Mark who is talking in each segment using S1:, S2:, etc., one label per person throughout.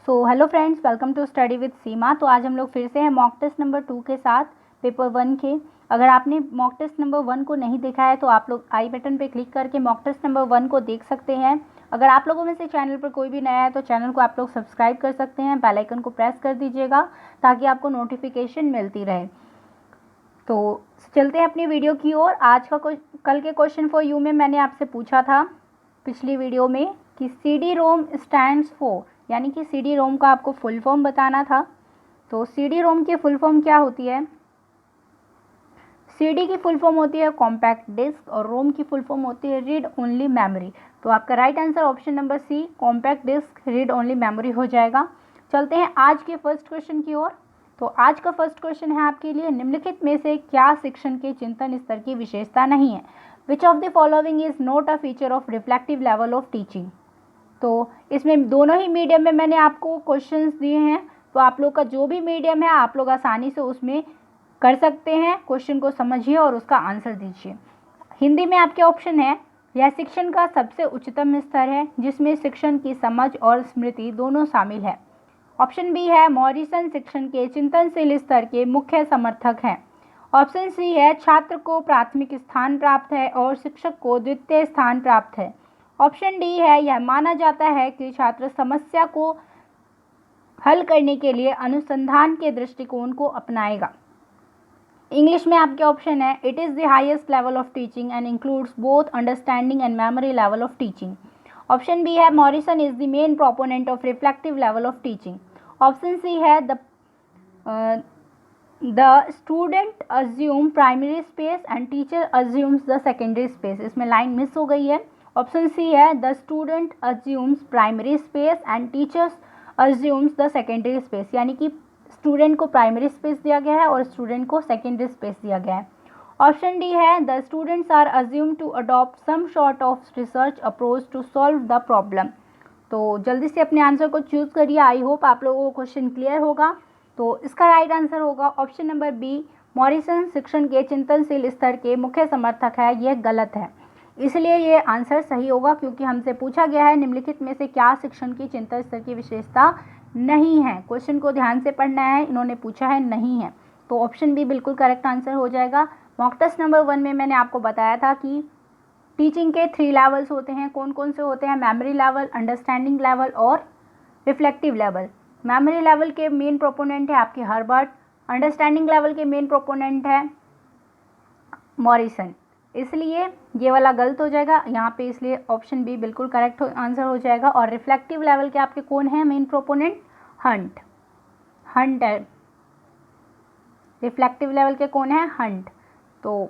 S1: Hello friends, welcome to study with Seema. तो आज हम लोग फिर से हैं मॉक टेस्ट नंबर 2 के साथ पेपर 1 के। अगर आपने मॉक टेस्ट नंबर 1 को नहीं देखा है तो आप लोग आई बटन पे क्लिक करके मॉक टेस्ट नंबर 1 को देख सकते हैं। अगर आप लोगों में से चैनल पर कोई भी नया है तो चैनल को आप लोग सब्सक्राइब कर सकते हैं, बेल आइकन को प्रेस कर दीजिएगा ताकि आपको नोटिफिकेशन मिलती रहे। तो चलते हैं अपनी वीडियो की ओर। आज का कल के क्वेश्चन फॉर यू में मैंने आपसे पूछा था पिछली वीडियो में कि C D ROM stands for, यानी कि सी डी रोम का आपको फुल फॉर्म बताना था। तो सी डी रोम की फुल फॉर्म क्या होती है? सी डी की फुल फॉर्म होती है कॉम्पैक्ट डिस्क और रोम की फुल फॉर्म होती है रीड ओनली मेमोरी। तो आपका right answer option number C, compact disc read only memory हो जाएगा। चलते हैं आज के फर्स्ट क्वेश्चन की ओर। तो आज का फर्स्ट क्वेश्चन है आपके लिए, निम्नलिखित में से क्या शिक्षण के चिंतन स्तर की विशेषता नहीं है? विच of the following is not a feature of reflective level of teaching? तो इसमें दोनों ही मीडियम में मैंने आपको क्वेश्चंस दिए हैं, तो आप लोग का जो भी मीडियम है आप लोग आसानी से उसमें कर सकते हैं। क्वेश्चन को समझिए और उसका आंसर दीजिए। हिंदी में आपके ऑप्शन है, यह शिक्षण का सबसे उच्चतम स्तर है जिसमें शिक्षण की समझ और स्मृति दोनों शामिल है। ऑप्शन बी है, मॉरिसन शिक्षण के चिंतनशील स्तर के मुख्य समर्थक हैं। ऑप्शन सी है, छात्र को प्राथमिक स्थान प्राप्त है और शिक्षक को द्वितीय स्थान प्राप्त है। ऑप्शन डी है, यह माना जाता है कि छात्र समस्या को हल करने के लिए अनुसंधान के दृष्टिकोण को अपनाएगा। इंग्लिश में आपके ऑप्शन है, it is the highest level of teaching and includes both understanding and memory level of teaching. Option B है, Morrison is the main proponent of reflective level of teaching. Option C है, the student assume primary space and teacher assumes the secondary space. इसमें line miss हो गई है। Option C है, the student assumes primary space and teachers assumes the secondary space, यानी कि student को primary space दिया गया है और स्टूडेंट को सेकेंडरी स्पेस दिया गया है। ऑप्शन डी है, the students are assume to adopt some sort of research approach to solve the problem. तो जल्दी से अपने आंसर को चूज करिए। आई होप आप लोगों को क्वेश्चन क्लियर होगा। तो इसका राइट आंसर होगा ऑप्शन नंबर बी, मॉरिसन शिक्षण के चिंतनशील स्तर के मुख्य समर्थक है। यह गलत है, इसलिए ये आंसर सही होगा क्योंकि हमसे पूछा गया है निम्नलिखित में से क्या शिक्षण की चिंतन स्तर की विशेषता नहीं है। क्वेश्चन को ध्यान से पढ़ना है, इन्होंने पूछा है नहीं है, तो ऑप्शन बी बिल्कुल करेक्ट आंसर हो जाएगा। मॉक टेस्ट नंबर 1 में मैंने आपको बताया था कि टीचिंग के 3 लेवल्स होते हैं। कौन कौन से होते हैं? मेमोरी लेवल, अंडरस्टैंडिंग लेवल और रिफ्लेक्टिव लेवल। मेमोरी लेवल के मेन प्रोपोनेंट है आपके हर्बर्ट, अंडरस्टैंडिंग लेवल के मेन प्रोपोनेंट है मॉरिसन, इसलिए ये वाला गलत हो जाएगा यहाँ पे, इसलिए ऑप्शन बी बिल्कुल करेक्ट आंसर हो जाएगा। और रिफ्लेक्टिव लेवल के आपके कौन है मेन प्रोपोनेंट? हंट है। रिफ्लेक्टिव लेवल के कौन है? हंट। तो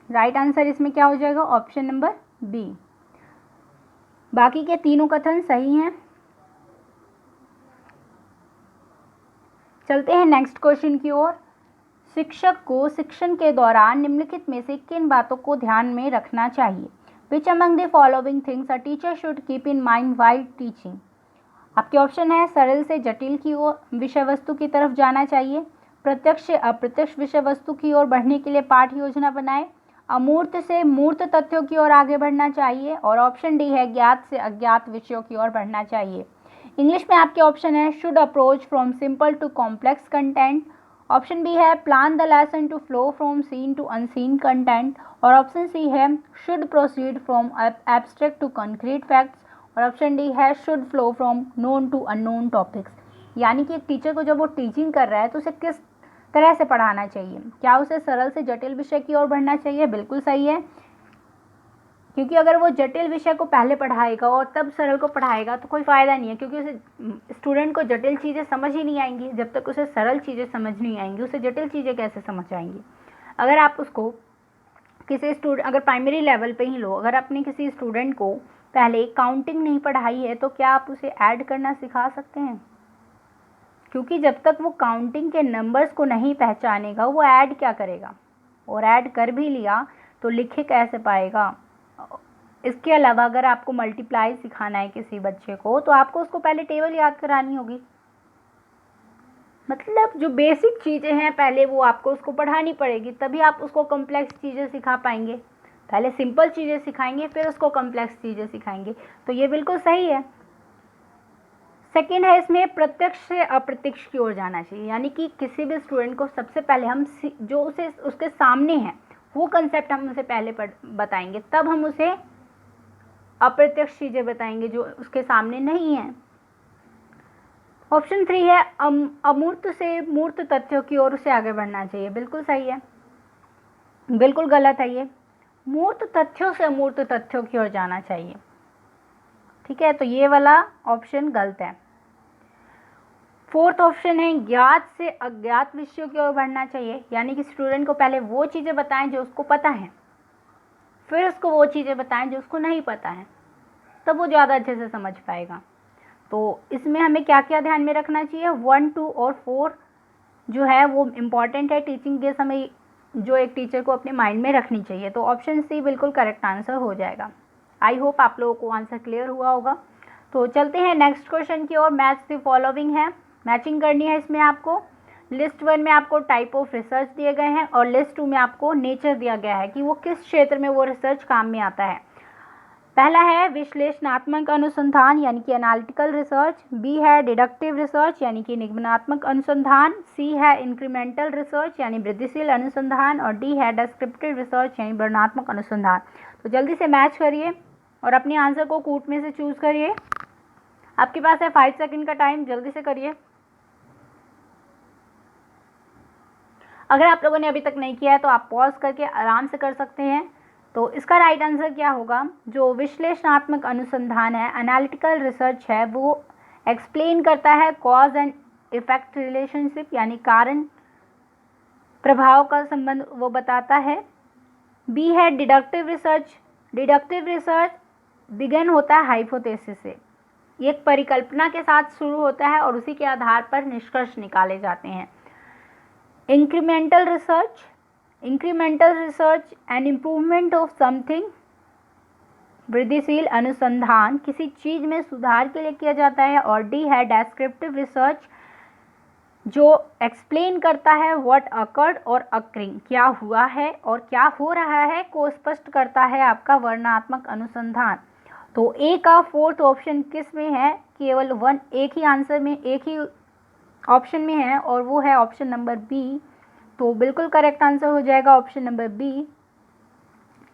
S1: राइट आंसर इसमें क्या हो जाएगा? Option number B. बाकी के तीनों कथन सही हैं। चलते हैं नेक्स्ट क्वेश्चन की ओर। शिक्षक को शिक्षण के दौरान निम्नलिखित में से किन बातों को ध्यान में रखना चाहिए? Which among the following things a teacher should keep in mind while teaching? आपके ऑप्शन है, सरल से जटिल की ओर विषय वस्तु की तरफ जाना चाहिए, प्रत्यक्ष से अप्रत्यक्ष विषय वस्तु की ओर बढ़ने के लिए पाठ योजना बनाएं, अमूर्त से मूर्त तथ्यों की ओर आगे बढ़ना चाहिए, और ऑप्शन डी है, ज्ञात से अज्ञात विषयों की ओर बढ़ना चाहिए। इंग्लिश में आपके ऑप्शन है, should approach from simple to complex content. Option B है, plan the lesson to flow from seen to unseen content, और ऑप्शन सी है, should proceed from abstract to concrete facts, और ऑप्शन डी है, should flow from known to unknown topics. यानी कि एक teacher को जब वो टीचिंग कर रहा है तो उसे किस तरह से पढ़ाना चाहिए? क्या उसे सरल से जटिल विषय की ओर बढ़ना चाहिए? बिल्कुल सही है, क्योंकि अगर वो जटिल विषय को पहले पढ़ाएगा और तब सरल को पढ़ाएगा तो कोई फ़ायदा नहीं है, क्योंकि उसे स्टूडेंट को जटिल चीज़ें समझ ही नहीं आएंगी। जब तक उसे सरल चीज़ें समझ नहीं आएंगी उसे जटिल चीज़ें कैसे समझ आएंगी? अगर आप उसको किसी स्टूडेंट, अगर प्राइमरी लेवल पे ही लो, अगर आपने किसी स्टूडेंट को पहले काउंटिंग नहीं पढ़ाई है तो क्या आप उसे ऐड करना सिखा सकते हैं? क्योंकि जब तक वो काउंटिंग के नंबर्स को नहीं पहचानेगा वो ऐड क्या करेगा? और ऐड कर भी लिया तो लिखे कैसे पाएगा? इसके अलावा अगर आपको मल्टीप्लाई सिखाना है किसी बच्चे को तो आपको उसको पहले टेबल याद करानी होगी। मतलब जो बेसिक चीज़ें हैं पहले वो आपको उसको पढ़ानी पड़ेगी, तभी आप उसको कॉम्प्लेक्स चीज़ें सिखा पाएंगे। पहले सिंपल चीज़ें सिखाएंगे फिर उसको कॉम्प्लेक्स चीज़ें सिखाएंगे। तो ये बिल्कुल सही है। सेकंड है इसमें प्रत्यक्ष से अप्रत्यक्ष की ओर जाना चाहिए, यानी कि किसी भी स्टूडेंट को सबसे पहले हम जो उसे उसके सामने है वो कंसेप्ट हम उसे पहले बताएंगे, तब हम उसे अप्रत्यक्ष चीज़ें बताएंगे जो उसके सामने नहीं है। ऑप्शन 3 है अमूर्त से मूर्त तथ्यों की ओर उसे आगे बढ़ना चाहिए। बिल्कुल सही है, बिल्कुल गलत है ये। मूर्त तथ्यों से अमूर्त तथ्यों की ओर जाना चाहिए। ठीक है, तो ये वाला ऑप्शन गलत है। फोर्थ ऑप्शन है ज्ञात से अज्ञात विषयों की ओर बढ़ना चाहिए, यानी कि स्टूडेंट को पहले वो चीज़ें बताएं जो उसको पता है, फिर उसको वो चीज़ें बताएं जो उसको नहीं पता है, तब वो ज़्यादा अच्छे से समझ पाएगा। तो इसमें हमें क्या क्या ध्यान में रखना चाहिए, 1, 2 और 4 जो है वो इम्पॉर्टेंट है टीचिंग के समय, जो एक टीचर को अपने माइंड में रखनी चाहिए। तो ऑप्शन सी बिल्कुल करेक्ट आंसर हो जाएगा। आई होप आप लोगों को आंसर क्लियर हुआ होगा। तो चलते हैं नेक्स्ट क्वेश्चन की ओर। मैच द फॉलोइंग है, मैचिंग करनी है इसमें आपको। लिस्ट 1 में आपको टाइप ऑफ रिसर्च दिए गए हैं और लिस्ट 2 में आपको नेचर दिया गया है कि वो किस क्षेत्र में वो रिसर्च काम में आता है। पहला है विश्लेषणात्मक अनुसंधान यानी कि एनालिटिकल रिसर्च, बी है डिडक्टिव रिसर्च यानी कि निगमनात्मक अनुसंधान, सी है इंक्रीमेंटल रिसर्च यानी वृद्धिशील अनुसंधान और डी है डिस्क्रिप्टिव रिसर्च यानी वर्णनात्मक अनुसंधान। तो जल्दी से मैच करिए और अपने आंसर को कूट में से चूज करिए। आपके पास है 5 सेकंड का टाइम, जल्दी से करिए। अगर आप लोगों ने अभी तक नहीं किया है तो आप पॉज करके आराम से कर सकते हैं। तो इसका राइट आंसर क्या होगा, जो विश्लेषणात्मक अनुसंधान है, एनालिटिकल रिसर्च है, वो एक्सप्लेन करता है कॉज एंड इफेक्ट रिलेशनशिप यानी कारण प्रभाव का संबंध वो बताता है। बी है deductive research, deductive research begin होता है हाइपोथेसिस से, एक परिकल्पना के साथ शुरू होता है और उसी के आधार पर निष्कर्ष निकाले जाते हैं। Incremental research, incremental research and improvement of something, वृद्धिशील अनुसंधान किसी चीज़ में सुधार के लिए किया जाता है। और डी है डिस्क्रिप्टिव रिसर्च, जो एक्सप्लेन करता है व्हाट अकर्ड और अकरिंग, क्या हुआ है और क्या हो रहा है को स्पष्ट करता है आपका वर्णनात्मक अनुसंधान। तो ए का फोर्थ ऑप्शन किस में है, केवल एक ही आंसर में, एक ही ऑप्शन में है और वो है ऑप्शन नंबर बी। तो बिल्कुल करेक्ट आंसर हो जाएगा ऑप्शन नंबर बी।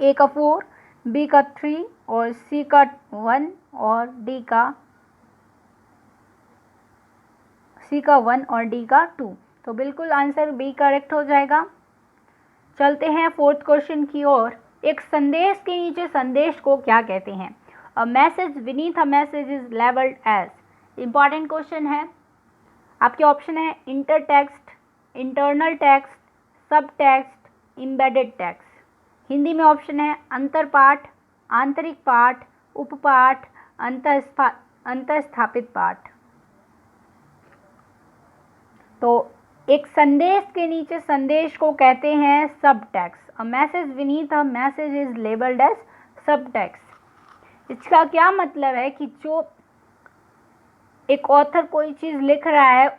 S1: ए का 4, बी का 3 और सी का 1 और डी का 1 और डी का 2। तो बिल्कुल आंसर बी करेक्ट हो जाएगा। चलते हैं फोर्थ क्वेश्चन की ओर। एक संदेश के नीचे संदेश को क्या कहते हैं? अ मैसेज विनीथ a message is labelled as. Important question है। आपके ऑप्शन है intertext, internal text, subtext, embedded text. Hindi में ऑप्शन है अंतरपाठ, आंतरिक पाठ, उपपाठ, अंतःस्थापित पाठ। तो एक संदेश के नीचे संदेश को कहते हैं सब टेक्स्ट। अ मैसेज विनीथ a message is labelled as subtext. इसका क्या मतलब है कि जो एक ऑथर कोई चीज़ लिख रहा है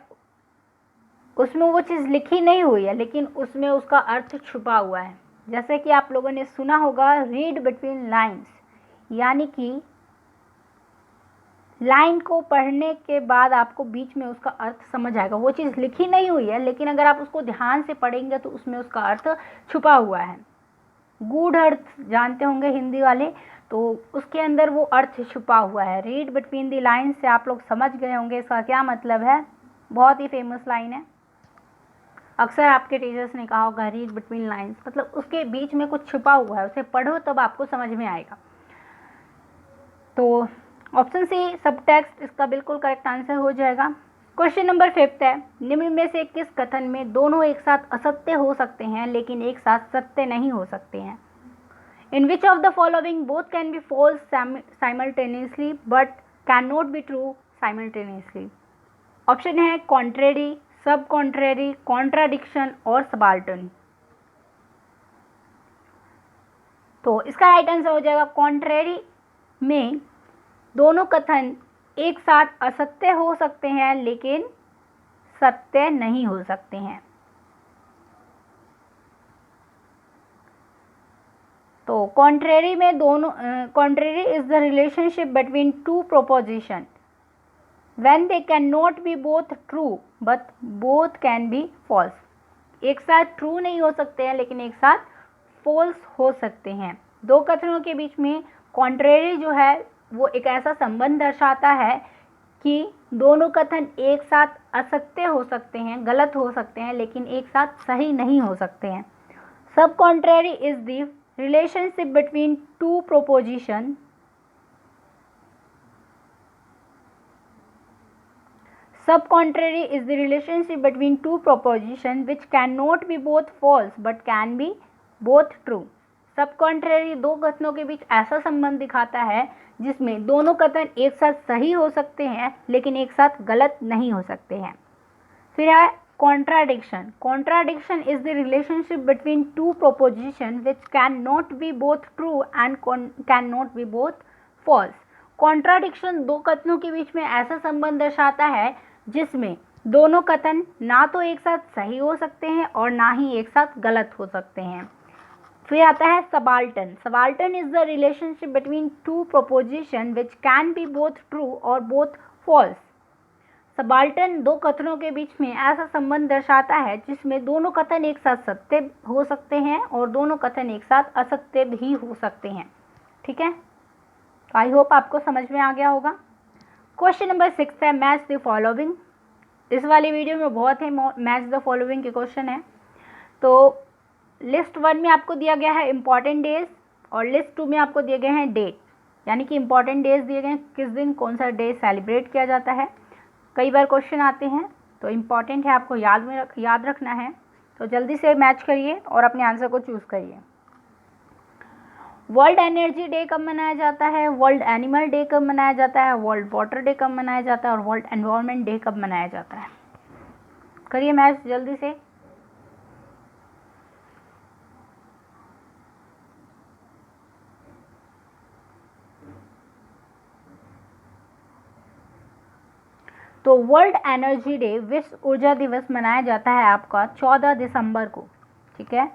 S1: उसमें वो चीज़ लिखी नहीं हुई है, लेकिन उसमें उसका अर्थ छुपा हुआ है। जैसे कि आप लोगों ने सुना होगा रीड बिटवीन लाइन्स, यानी कि लाइन को पढ़ने के बाद आपको बीच में उसका अर्थ समझ आएगा। वो चीज़ लिखी नहीं हुई है, लेकिन अगर आप उसको ध्यान से पढ़ेंगे तो उसमें उसका अर्थ छुपा हुआ है। गूढ़ अर्थ जानते होंगे हिंदी वाले, तो उसके अंदर वो अर्थ छुपा हुआ है। रीड बिटवीन द लाइन्स से आप लोग समझ गए होंगे इसका क्या मतलब है। बहुत ही फेमस लाइन है, अक्सर आपके टीचर्स ने कहा होगा रीड बिटवीन लाइन्स, मतलब उसके बीच में कुछ छुपा हुआ है, उसे पढ़ो तब आपको समझ में आएगा। तो ऑप्शन सी सब टेक्स्ट इसका बिल्कुल करेक्ट आंसर हो जाएगा। क्वेश्चन नंबर 5 है, निम्न में से किस कथन में दोनों एक साथ असत्य हो सकते हैं लेकिन एक साथ सत्य नहीं हो सकते हैं? In which of the following both can be false simultaneously but can not be true simultaneously? Option है कॉन्ट्रेरी, सब कॉन्ट्रेरी, कॉन्ट्राडिक्शन और सबाल्टर्न। तो इसका राइट आंसर हो जाएगा कॉन्ट्रेरी में दोनों कथन एक साथ असत्य हो सकते हैं लेकिन सत्य नहीं हो सकते हैं। तो कॉन्ट्रेरी में दोनों contrary is the relationship between two proposition when they can not be both true but both can be false. एक साथ ट्रू नहीं हो सकते हैं लेकिन एक साथ फॉल्स हो सकते हैं। दो कथनों के बीच में कॉन्ट्रेरी जो है वो एक ऐसा संबंध दर्शाता है कि दोनों कथन एक साथ असत्य हो सकते हैं, गलत हो सकते हैं, लेकिन एक साथ सही नहीं हो सकते हैं। सब contrary is the relationship between two proposition Sub contrary is the relationship between two propositions which cannot be both false but can be both true. Sub contrary दो कथनों के बीच ऐसा संबंध दिखाता है जिसमें दोनों कथन एक साथ सही हो सकते हैं लेकिन एक साथ गलत नहीं हो सकते हैं। फिर है contradiction. Contradiction is the relationship between two propositions which cannot be both true and cannot be both false. Contradiction दो कथनों के बीच में ऐसा संबंध दर्शाता है जिसमें दोनों कथन ना तो एक साथ सही हो सकते हैं और ना ही एक साथ गलत हो सकते हैं। फिर आता है subaltern. Subaltern is the relationship between two proposition which can be both true और बोथ फॉल्स. सबाल्टन दो कथनों के बीच में ऐसा संबंध दर्शाता है जिसमें दोनों कथन एक साथ सत्य हो सकते हैं और दोनों कथन एक साथ असत्य भी हो सकते हैं। ठीक है, आई होप आपको समझ में आ गया होगा। क्वेश्चन नंबर 6 है मैच द फॉलोइंग। इस वाली वीडियो में बहुत है मैच द फॉलोइंग के क्वेश्चन है। तो लिस्ट 1 में आपको दिया गया है इम्पॉर्टेंट डेज और लिस्ट 2 में आपको दिए गए हैं डेट, यानी कि इम्पॉर्टेंट डेज दिए गए हैं किस दिन कौन सा डे सेलिब्रेट किया जाता है। कई बार क्वेश्चन आते हैं तो इम्पॉर्टेंट है, आपको याद रखना है। तो जल्दी से मैच करिए और अपने आंसर को चूज़ करिए। वर्ल्ड एनर्जी डे कब मनाया जाता है, वर्ल्ड एनिमल डे कब मनाया जाता है, वर्ल्ड वाटर डे कब मनाया जाता है और वर्ल्ड एनवायरनमेंट डे कब मनाया जाता है। करिए मैच जल्दी से। तो वर्ल्ड एनर्जी डे, विश्व ऊर्जा दिवस मनाया जाता है आपका 14 दिसंबर को। ठीक है।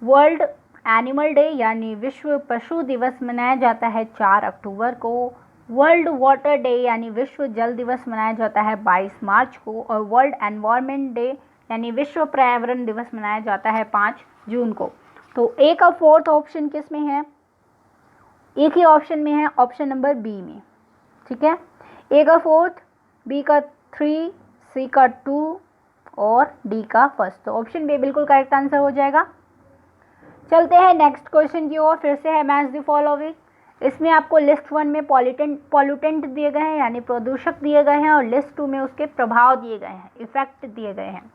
S1: वर्ल्ड एनिमल डे यानी विश्व पशु दिवस मनाया जाता है 4 अक्टूबर को। वर्ल्ड वाटर डे यानी विश्व जल दिवस मनाया जाता है 22 मार्च को। और वर्ल्ड एनवायरनमेंट डे यानी विश्व पर्यावरण दिवस मनाया जाता है 5 जून को। तो ए का 4th ऑप्शन किस में है, एक ही ऑप्शन में है, ऑप्शन नंबर बी में। ठीक है, ए का 4th, बी का 3, सी का 2 और डी का 1st। तो ऑप्शन बी बिल्कुल करेक्ट आंसर हो जाएगा। चलते हैं नेक्स्ट क्वेश्चन की ओर। फिर से है मैच द फॉलोइंग। इसमें आपको लिस्ट 1 में पॉल्यूटेंट दिए गए हैं यानी प्रदूषक दिए गए हैं और लिस्ट 2 में उसके प्रभाव दिए गए हैं, इफेक्ट दिए गए हैं।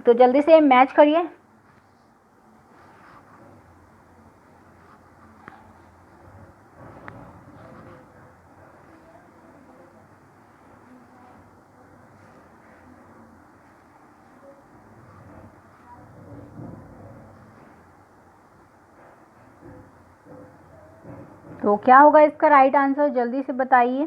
S1: तो जल्दी से मैच करिए। तो क्या होगा इसका राइट आंसर, जल्दी से बताइए।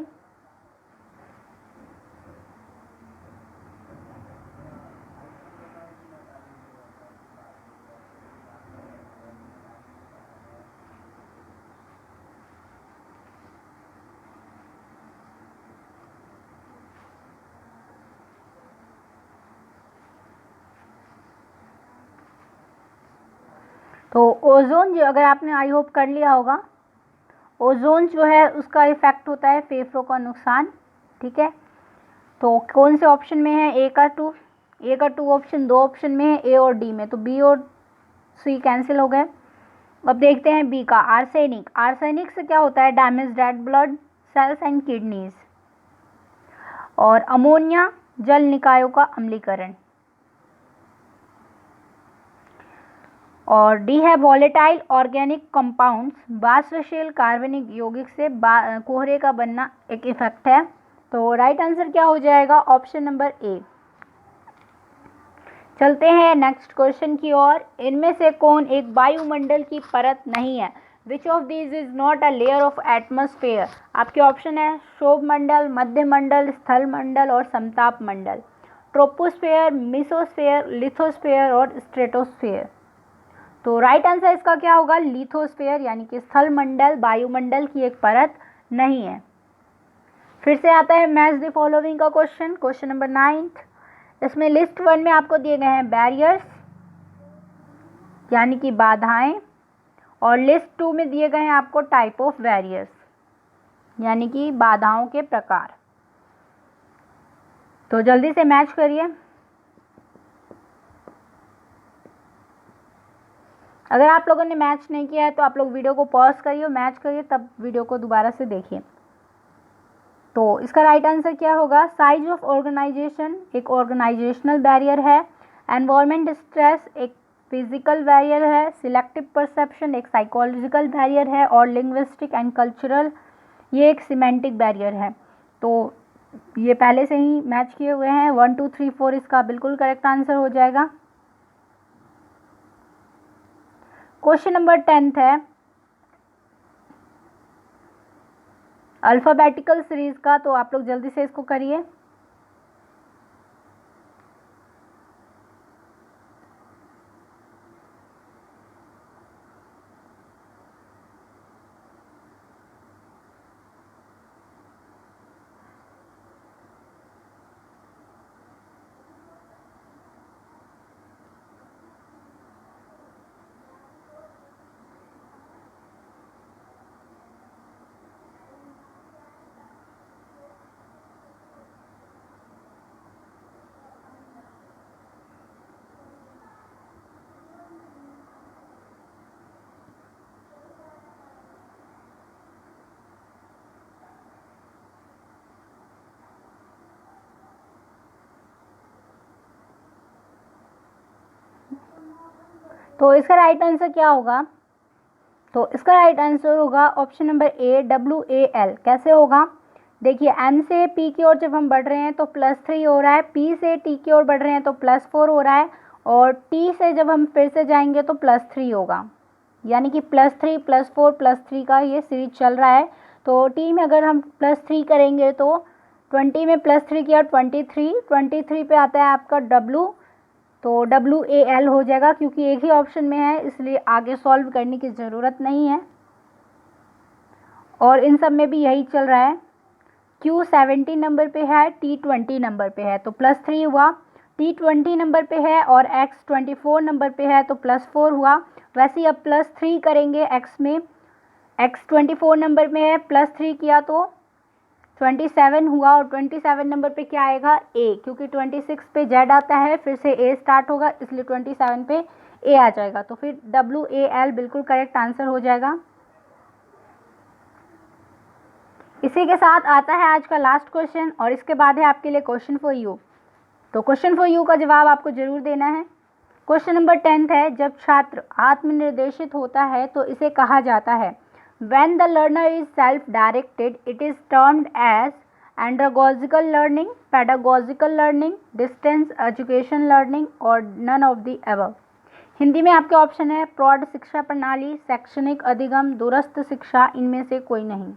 S1: तो ओजोन जो, अगर आपने आई होप कर लिया होगा, ओजोन जो है उसका इफेक्ट होता है फेफड़ों का नुकसान। ठीक है, तो कौन से ऑप्शन में है, ए का 2, ए का 2 ऑप्शन 2 ऑप्शन में है, ए और डी में। तो बी और सी कैंसिल हो गए। अब देखते हैं बी का, आर्सेनिक। आर्सेनिक से क्या होता है, damage red blood cells and kidneys. और अमोनिया, जल निकायों का अम्लीकरण। और डी है वॉलेटाइल ऑर्गेनिक कंपाउंड्स, बाष्पशील कार्बनिक यौगिक से कोहरे का बनना एक इफेक्ट है। तो राइट आंसर क्या हो जाएगा, ऑप्शन नंबर ए। चलते हैं नेक्स्ट क्वेश्चन की ओर। इनमें से कौन एक वायुमंडल की परत नहीं है, which of these is not a layer of atmosphere. आपके ऑप्शन है शोभ मंडल, मध्य मंडल, स्थल मंडल और समताप मंडल। ट्रोपोस्फेयर, मिसोस्फेयर, लिथोस्फेयर और स्ट्रेटोस्फेयर। तो राइट आंसर इसका क्या होगा, लिथोस्फेयर, यानी कि स्थल मंडल वायुमंडल की एक परत नहीं है। फिर से आता है मैच द फॉलोइंग का क्वेश्चन, क्वेश्चन नंबर 9th। इसमें लिस्ट 1 में आपको दिए गए हैं बैरियर्स यानी कि बाधाएं, और लिस्ट 2 में दिए गए हैं आपको टाइप ऑफ बैरियर्स यानी कि बाधाओं के प्रकार। तो जल्दी से मैच करिए। अगर आप लोगों ने मैच नहीं किया है तो आप लोग वीडियो को पॉज करिए, मैच करिए, तब वीडियो को दोबारा से देखिए। तो इसका राइट आंसर क्या होगा? साइज ऑफ ऑर्गेनाइजेशन एक ऑर्गेनाइजेशनल बैरियर है, एनवायरमेंट स्ट्रेस एक फिजिकल बैरियर है, सिलेक्टिव परसेप्शन एक साइकोलॉजिकल बैरियर है, और लिंग्विस्टिक एंड कल्चरल ये एक सिमेंटिक बैरियर है। तो ये पहले से ही मैच किए हुए हैं। 1 2 3 4 इसका बिल्कुल करेक्ट आंसर हो जाएगा। क्वेश्चन नंबर 10th है अल्फ़ाबेटिकल सीरीज का, तो आप लोग जल्दी से इसको करिए। तो इसका राइट आंसर क्या होगा? तो इसका राइट आंसर होगा ऑप्शन नंबर ए, WAL। कैसे होगा? देखिए, M से P की ओर जब हम बढ़ रहे हैं तो +3 हो रहा है, P से T की ओर बढ़ रहे हैं तो +4 हो रहा है, और T से जब हम फिर से जाएंगे तो +3 होगा, यानी कि +3 +4 +3 का ये सीरीज चल रहा है। तो T में अगर हम +3 करेंगे तो 20 में +3 किया 23 पे आता है आपका W, तो WAL हो जाएगा। क्योंकि एक ही ऑप्शन में है इसलिए आगे सॉल्व करने की ज़रूरत नहीं है, और इन सब में भी यही चल रहा है। Q 17 नंबर पे है, T 20 नंबर पे है, तो +3 हुआ। T 20 नंबर पे है और X 24 नंबर पे है तो +4 हुआ। वैसे ही अब +3 करेंगे X में, X 24 नंबर में है, +3 किया तो 27 हुआ, और 27 नंबर पे क्या आएगा? A, क्योंकि 26 पे Z आता है, फिर से A स्टार्ट होगा, इसलिए 27 पे A आ जाएगा। तो फिर WAL बिल्कुल करेक्ट आंसर हो जाएगा। इसी के साथ आता है आज का लास्ट क्वेश्चन, और इसके बाद है आपके लिए क्वेश्चन फॉर यू। तो क्वेश्चन फॉर यू का जवाब आपको जरूर देना है। क्वेश्चन नंबर 10th है, जब छात्र आत्मनिर्देशित होता है तो इसे कहा जाता है? When the learner is self-directed, it is termed as andragogical learning, pedagogical learning, distance education learning, or none of the above। Hindi में आपके ऑप्शन है प्रौढ़ शिक्षा प्रणाली, शैक्षणिक अधिगम, दूरस्थ शिक्षा, इनमें से कोई नहीं।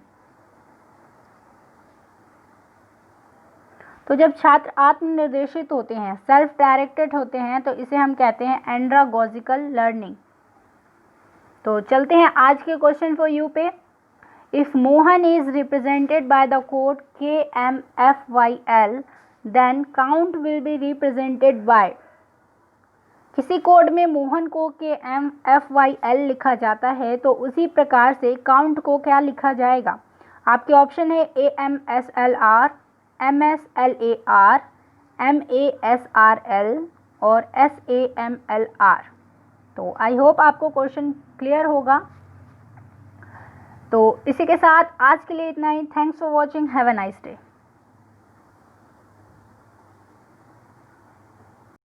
S1: तो जब छात्र आत्मनिर्देशित होते हैं, सेल्फ डायरेक्टेड होते हैं, तो इसे हम कहते हैं एंड्रागोजिकल लर्निंग। तो चलते हैं आज के क्वेश्चन फॉर यू पे। If Mohan is represented by the code KMFYL, then count will be represented by. किसी कोड में मोहन को KMFYL लिखा जाता है तो उसी प्रकार से काउंट को क्या लिखा जाएगा? आपके ऑप्शन है AMSLR, MSLAR, MASRL और SAMLR। तो आई होप आपको क्वेश्चन क्लियर होगा। तो इसी के साथ आज के लिए इतना ही। Thanks for watching, have a nice day.